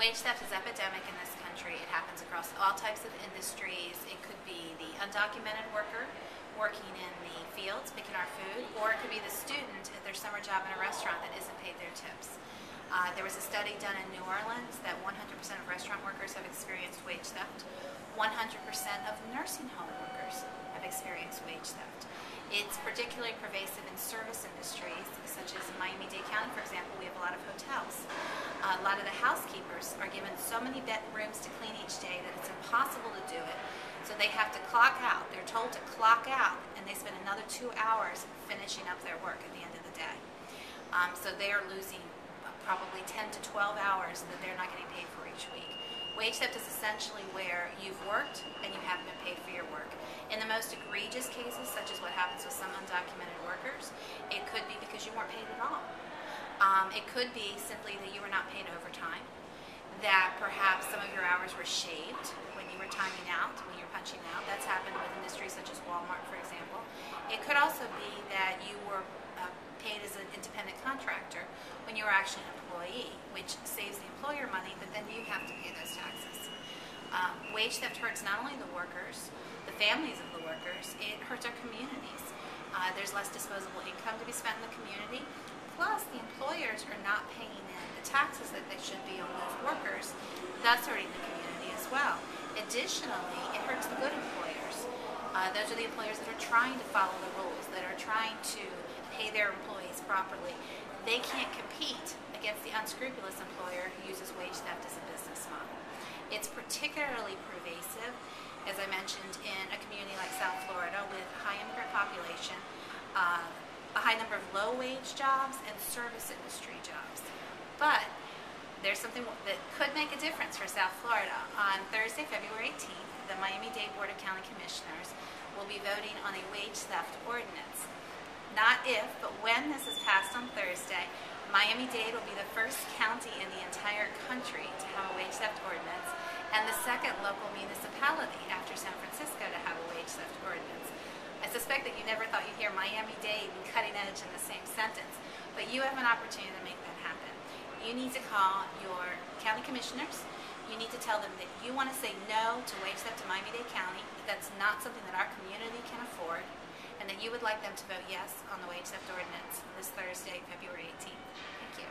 Wage theft is epidemic in this country. It happens across all types of industries. It could be the undocumented worker working in the fields picking our food, or it could be the student at their summer job in a restaurant that isn't paid their tips. There was a study done in New Orleans that 100% of restaurant workers have experienced wage theft. 100% of nursing home workers have experienced wage theft. It's particularly pervasive in service industries, such as in Miami-Dade County, for example. We have a lot of hotels. A lot of the housekeepers are given so many bedrooms to clean each day that it's impossible to do it. So they have to clock out. They're told to clock out, and they spend another 2 hours finishing up their work at the end of the day. So they are losing probably 10 to 12 hours that they're not getting paid for each week. Wage theft is essentially where you've worked and you haven't been paid for your work. In the most egregious cases, such as what happens with some undocumented workers, it could be because you weren't paid at all. It could be simply that you were not paid overtime, that perhaps some of your hours were shaved when you were timing out, when you were punching out. That's happened with industries such as Walmart, for example. It could also be that you were paid as an independent contractor when you were actually an employee, which saves the employer money, but then you have to pay those taxes. Wage theft hurts not only the workers, the families of the workers, it hurts our communities. There's less disposable income to be spent in the community, plus the employers are not paying in the taxes that they should be on those workers, thus hurting the community as well. Additionally, it hurts the good employers. Those are the employers that are trying to follow the rules, that are trying to pay their employees properly. They can't compete against the unscrupulous employer who uses wage theft as a business model. It's particularly pervasive, as I mentioned, in a community like South Florida with a high immigrant population, a high number of low-wage jobs and service industry jobs. But there's something that could make a difference for South Florida. On Thursday, February 18th, the Miami-Dade Board of County Commissioners will be voting on a wage theft ordinance. Not if, but when this is passed on Thursday, Miami-Dade will be the first county in the entire country to have a wage theft ordinance, and the second local municipality after San Francisco to have a wage theft ordinance. I suspect that you never thought you'd hear Miami-Dade and cutting edge in the same sentence, but you have an opportunity to make that happen. You need to call your county commissioners. You need to tell them that you want to say no to wage theft in Miami-Dade County, that that's not something that our community can afford, and that you would like them to vote yes on the wage theft ordinance this Thursday, February 18th. Thank you.